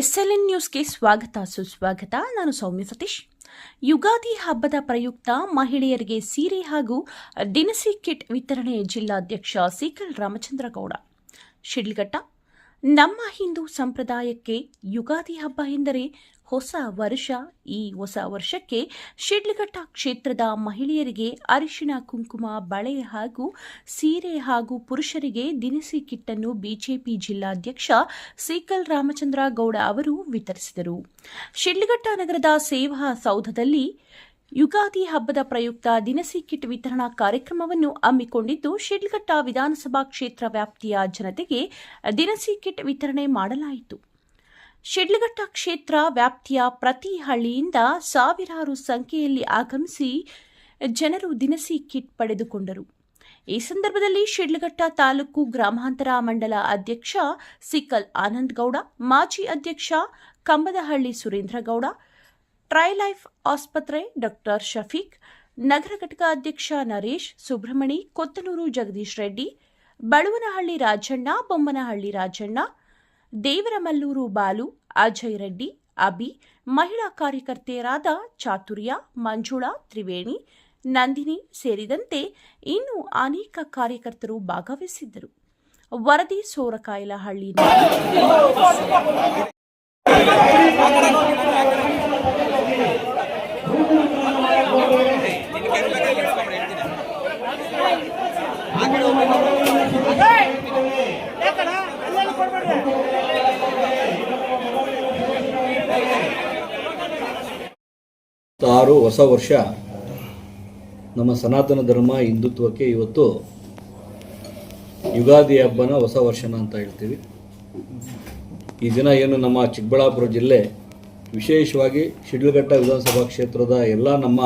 SLN ನ್ಯೂಸ್ಗೆ ಸ್ವಾಗತ ಸುಸ್ವಾಗತ. ನಾನು ಸೌಮ್ಯ ಸತೀಶ್. ಯುಗಾದಿ ಹಬ್ಬದ ಪ್ರಯುಕ್ತ ಮಹಿಳೆಯರಿಗೆ ಸೀರೆ ಹಾಗೂ ದಿನಸಿ ಕಿಟ್ ವಿತರಣೆ ಜಿಲ್ಲಾಧ್ಯಕ್ಷ ಸೀಕಲ್ ರಾಮಚಂದ್ರಗೌಡ. ಶಿಡ್ಲಘಟ್ಟ. ನಮ್ಮ ಹಿಂದೂ ಸಂಪ್ರದಾಯಕ್ಕೆ ಯುಗಾದಿ ಹಬ್ಬ ಎಂದರೆ ಹೊಸ ವರ್ಷ. ಈ ಹೊಸ ವರ್ಷಕ್ಕೆ ಶಿಡ್ಲಘಟ್ಟ ಕ್ಷೇತ್ರದ ಮಹಿಳೆಯರಿಗೆ ಅರಿಶಿಣ ಕುಂಕುಮ, ಬಳೆ ಹಾಗೂ ಸೀರೆ ಹಾಗೂ ಪುರುಷರಿಗೆ ದಿನಸಿ ಕಿಟ್ಟನ್ನು ಬಿಜೆಪಿ ಜಿಲ್ಲಾಧ್ಯಕ್ಷ ಸೀಕಲ್ ರಾಮಚಂದ್ರ ಗೌಡ ಅವರು ವಿತರಿಸಿದರು. ಶಿಡ್ಲಘಟ್ಟ ನಗರದ ಸೇವಾ ಸೌಧದಲ್ಲಿ ಯುಗಾದಿ ಹಬ್ಬದ ಪ್ರಯುಕ್ತ ದಿನಸಿ ಕಿಟ್ ವಿತರಣಾ ಕಾರ್ಯಕ್ರಮವನ್ನು ಹಮ್ಮಿಕೊಂಡಿದ್ದು, ಶಿಡ್ಲಘಟ್ಟ ವಿಧಾನಸಭಾ ಕ್ಷೇತ್ರ ವ್ಯಾಪ್ತಿಯ ಜನತೆಗೆ ದಿನಸಿ ಕಿಟ್ ವಿತರಣೆ ಮಾಡಲಾಯಿತು. ಶಿಡ್ಲಘಟ್ಟ ಕ್ಷೇತ್ರ ವ್ಯಾಪ್ತಿಯ ಪ್ರತಿ ಹಳ್ಳಿಯಿಂದ ಸಾವಿರಾರು ಸಂಖ್ಯೆಯಲ್ಲಿ ಆಗಮಿಸಿ ಜನರು ದಿನಸಿ ಕಿಟ್ ಪಡೆದುಕೊಂಡರು. ಈ ಸಂದರ್ಭದಲ್ಲಿ ಶಿಡ್ಲಘಟ್ಟ ತಾಲೂಕು ಗ್ರಾಮಾಂತರ ಮಂಡಲ ಅಧ್ಯಕ್ಷ ಸಿಕಲ್ ಆನಂದ್ ಗೌಡ, ಮಾಜಿ ಅಧ್ಯಕ್ಷ ಕಂಬದಹಳ್ಳಿ ಸುರೇಂದ್ರಗೌಡ, ಟ್ರೈಲೈಫ್ ಆಸ್ಪತ್ರೆ ಡಾಕ್ಟರ್ ಶಫೀಕ್, ನಗರ ಘಟಕ ಅಧ್ಯಕ್ಷ ನರೇಶ್, ಸುಬ್ರಹ್ಮಣಿ, ಕೊತ್ತನೂರು ಜಗದೀಶ್ ರೆಡ್ಡಿ, ಬಳುವನಹಳ್ಳಿ ರಾಜಣ್ಣ, ಬೊಮ್ಮನಹಳ್ಳಿ ರಾಜಣ್ಣ, ದೇವರಮಲ್ಲೂರು ಬಾಲು, ಅಜಯ್ ರೆಡ್ಡಿ, ಅಬಿ, ಮಹಿಳಾ ಕಾರ್ಯಕರ್ತೆಯರಾದ ಚಾತುರ್ಯ, ಮಂಜುಳಾ, ತ್ರಿವೇಣಿ, ನಂದಿನಿ ಸೇರಿದಂತೆ ಇನ್ನೂ ಅನೇಕ ಕಾರ್ಯಕರ್ತರು ಭಾಗವಹಿಸಿದ್ದರು. ವರದಿ ಸೋರಕಾಯಲಹಳ್ಳಿ. ಹೊಸ ವರ್ಷ ನಮ್ಮ ಸನಾತನ ಧರ್ಮ ಹಿಂದುತ್ವಕ್ಕೆ ಇವತ್ತು ಯುಗಾದಿ ಹಬ್ಬನ ಹೊಸ ವರ್ಷನ ಅಂತ ಹೇಳ್ತೀವಿ. ಈ ದಿನ ಏನು ನಮ್ಮ ಚಿಕ್ಕಬಳ್ಳಾಪುರ ಜಿಲ್ಲೆ, ವಿಶೇಷವಾಗಿ ಶಿಡ್ಲಘಟ್ಟ ವಿಧಾನಸಭಾ ಕ್ಷೇತ್ರದ ಎಲ್ಲ ನಮ್ಮ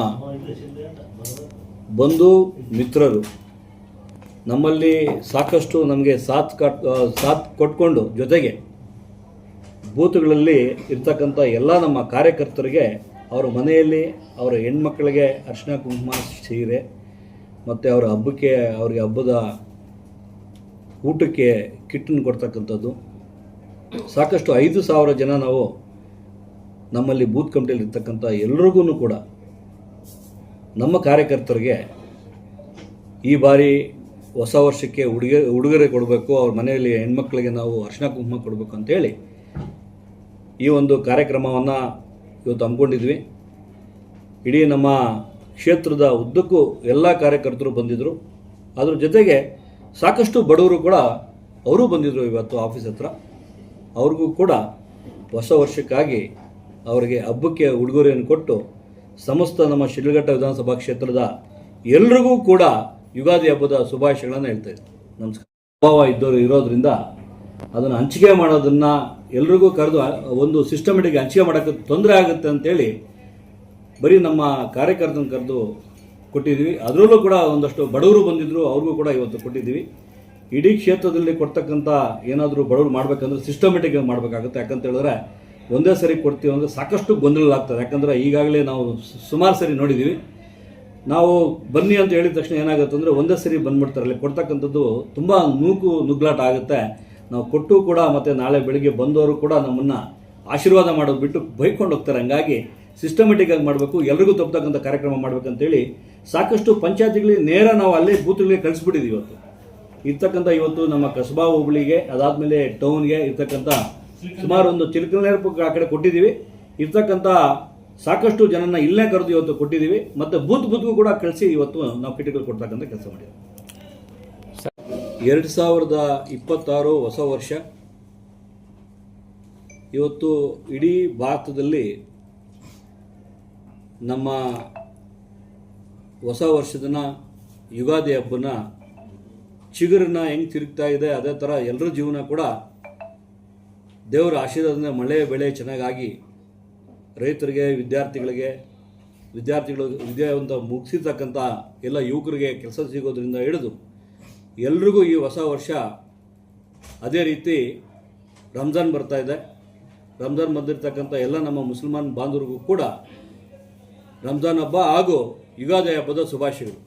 ಬಂಧು ಮಿತ್ರರು ನಮ್ಮಲ್ಲಿ ಸಾಕಷ್ಟು ನಮಗೆ ಸಾಥ್ ಕೊಟ್ಕೊಂಡು, ಜೊತೆಗೆ ಬೂತ್ಗಳಲ್ಲಿ ಇರ್ತಕ್ಕಂಥ ಎಲ್ಲ ನಮ್ಮ ಕಾರ್ಯಕರ್ತರಿಗೆ ಅವರ ಮನೆಯಲ್ಲಿ ಅವರ ಹೆಣ್ಮಕ್ಳಿಗೆ ಅರಿಶಿಣ ಕುಂಕುಮ, ಸೀರೆ ಮತ್ತು ಅವರ ಹಬ್ಬಕ್ಕೆ ಅವರಿಗೆ ಹಬ್ಬದ ಊಟಕ್ಕೆ ಕಿಟ್ಟನ್ನು ಕೊಡ್ತಕ್ಕಂಥದ್ದು. ಸಾಕಷ್ಟು 5,000 ಜನ ನಾವು ನಮ್ಮಲ್ಲಿ ಬೂತ್ ಕಮಿಟಿಯಲ್ಲಿ ಇರ್ತಕ್ಕಂಥ ಎಲ್ರಿಗೂ ಕೂಡ ನಮ್ಮ ಕಾರ್ಯಕರ್ತರಿಗೆ ಈ ಬಾರಿ ಹೊಸ ವರ್ಷಕ್ಕೆ ಉಡುಗೊರೆ ಕೊಡಬೇಕು, ಅವ್ರ ಮನೆಯಲ್ಲಿ ಹೆಣ್ಮಕ್ಳಿಗೆ ನಾವು ಅರಿಶಿಣ ಕುಂಕುಮ ಕೊಡಬೇಕು ಅಂತೇಳಿ ಈ ಒಂದು ಕಾರ್ಯಕ್ರಮವನ್ನು ಇವತ್ತು ಹಮ್ಮಿಕೊಂಡಿದ್ವಿ. ಇಡೀ ನಮ್ಮ ಕ್ಷೇತ್ರದ ಉದ್ದಕ್ಕೂ ಎಲ್ಲ ಕಾರ್ಯಕರ್ತರು ಬಂದಿದ್ದರು. ಅದ್ರ ಜೊತೆಗೆ ಸಾಕಷ್ಟು ಬಡವರು ಕೂಡ ಅವರು ಬಂದಿದ್ದರು. ಇವತ್ತು ಆಫೀಸ್ ಹತ್ರ ಅವ್ರಿಗೂ ಕೂಡ ಹೊಸ ವರ್ಷಕ್ಕಾಗಿ ಅವರಿಗೆ ಹಬ್ಬಕ್ಕೆ ಉಡುಗೊರೆಯನ್ನು ಕೊಟ್ಟು ಸಮಸ್ತ ನಮ್ಮ ಶಿಡ್ಲಘಟ್ಟ ವಿಧಾನಸಭಾ ಕ್ಷೇತ್ರದ ಎಲ್ರಿಗೂ ಕೂಡ ಯುಗಾದಿ ಹಬ್ಬದ ಶುಭಾಶಯಗಳನ್ನು ಹೇಳ್ತಾ ಇದ್ದೀನಿ. ನಮಸ್ಕಾರ. ಅಭಾವ ಇರೋದ್ರಿಂದ ಅದನ್ನು ಹಂಚಿಕೆ ಮಾಡೋದನ್ನು ಎಲ್ರಿಗೂ ಕರೆದು ಒಂದು ಸಿಸ್ಟಮೆಟಿಕ್ ಹಂಚಿಕೆ ಮಾಡೋಕ್ಕೆ ತೊಂದರೆ ಆಗುತ್ತೆ ಅಂತೇಳಿ ಬರೀ ನಮ್ಮ ಕಾರ್ಯಕರ್ತನ ಕರೆದು ಕೊಟ್ಟಿದ್ದೀವಿ. ಅದರಲ್ಲೂ ಕೂಡ ಒಂದಷ್ಟು ಬಡವರು ಬಂದಿದ್ದರು, ಅವ್ರಿಗೂ ಕೂಡ ಇವತ್ತು ಕೊಟ್ಟಿದ್ದೀವಿ. ಇಡೀ ಕ್ಷೇತ್ರದಲ್ಲಿ ಕೊಡ್ತಕ್ಕಂಥ ಏನಾದರೂ ಬಡವರು ಮಾಡಬೇಕಂದ್ರೆ ಸಿಸ್ಟಮೆಟಿಕ್ ಮಾಡಬೇಕಾಗುತ್ತೆ. ಯಾಕಂತ ಹೇಳಿದ್ರೆ ಒಂದೇ ಸರಿ ಕೊಡ್ತೀವಿ ಅಂದರೆ ಸಾಕಷ್ಟು ಗೊಂದಲಗಳಾಗ್ತದೆ. ಯಾಕಂದರೆ ಈಗಾಗಲೇ ನಾವು ಸುಮಾರು ಸರಿ ನೋಡಿದ್ದೀವಿ. ನಾವು ಬನ್ನಿ ಅಂತ ಹೇಳಿದ ತಕ್ಷಣ ಏನಾಗುತ್ತೆ ಅಂದರೆ ಒಂದೇ ಸರಿ ಬಂದ್ಬಿಡ್ತಾರೆ. ಅಲ್ಲಿ ಕೊಡ್ತಕ್ಕಂಥದ್ದು ತುಂಬ ನುಗ್ಲಾಟ ಆಗುತ್ತೆ. ನಾವು ಕೊಟ್ಟು ಕೂಡ ಮತ್ತು ನಾಳೆ ಬೆಳಿಗ್ಗೆ ಬಂದವರು ಕೂಡ ನಮ್ಮನ್ನು ಆಶೀರ್ವಾದ ಮಾಡೋದು ಬಿಟ್ಟು ಬೈಕೊಂಡು ಹೋಗ್ತಾರೆ. ಹಂಗಾಗಿ ಸಿಸ್ಟಮೆಟಿಕ್ಕಾಗಿ ಮಾಡಬೇಕು, ಎಲ್ರಿಗೂ ತಪ್ಪತಕ್ಕಂಥ ಕಾರ್ಯಕ್ರಮ ಮಾಡಬೇಕಂತೇಳಿ ಸಾಕಷ್ಟು ಪಂಚಾಯತಿಗಳಿಗೆ ನೇರ ನಾವು ಅಲ್ಲೇ ಬೂತ್ಗಳಿಗೆ ಕಳಿಸ್ಬಿಟ್ಟಿದ್ದೀವಿ. ಇವತ್ತು ಇವತ್ತು ನಮ್ಮ ಕಸಬಾ ಹೋಬಳಿಗೆ, ಅದಾದಮೇಲೆ ಟೌನ್ಗೆ ಇರ್ತಕ್ಕಂಥ ಸುಮಾರು ಒಂದು ಚಿಲಕಲನೇರಪ ಆ ಕಡೆ ಕೊಟ್ಟಿದ್ದೀವಿ. ಇರ್ತಕ್ಕಂಥ ಸಾಕಷ್ಟು ಜನನ ಇಲ್ಲೇ ಕರೆದು ಇವತ್ತು ಕೊಟ್ಟಿದ್ದೀವಿ. ಮತ್ತು ಬೂತ್ಗೂ ಕೂಡ ಕಳಿಸಿ ಇವತ್ತು ನಾವು ಕಿಟ್ಗಳು ಕೊಡ್ತಕ್ಕಂಥ ಕೆಲಸ ಮಾಡಿದ್ದೀವಿ. 2026 ಹೊಸ ವರ್ಷ. ಇವತ್ತು ಇಡೀ ಭಾರತದಲ್ಲಿ ನಮ್ಮ ಹೊಸ ವರ್ಷದ ಯುಗಾದಿ ಹಬ್ಬನ ಚಿಗುರನ್ನ ಹೆಂಗೆ ತಿರುಗ್ತಾ ಇದೆ, ಅದೇ ಥರ ಎಲ್ಲರ ಜೀವನ ಕೂಡ ದೇವರ ಆಶೀರ್ವಾದದಿಂದ ಮಳೆ ಬೆಳೆ ಚೆನ್ನಾಗಾಗಿ ರೈತರಿಗೆ, ವಿದ್ಯಾರ್ಥಿಗಳು ವಿದ್ಯಾವಂತ ಮುಗಿಸಿರ್ತಕ್ಕಂಥ ಎಲ್ಲ ಯುವಕರಿಗೆ ಕೆಲಸ ಸಿಗೋದ್ರಿಂದ ಹಿಡಿದು ಎಲ್ರಿಗೂ ಈ ಹೊಸ ವರ್ಷ. ಅದೇ ರೀತಿ ರಂಜಾನ್ ಬರ್ತಾ ಇದೆ. ರಂಜಾನ್ ಬಂದಿರತಕ್ಕಂಥ ಎಲ್ಲ ನಮ್ಮ ಮುಸಲ್ಮಾನ್ ಬಾಂಧವರಿಗೂ ಕೂಡ ರಂಜಾನ್ ಹಬ್ಬ ಹಾಗೂ ಯುಗಾದಿ ಹಬ್ಬದ ಶುಭಾಶಯಗಳು.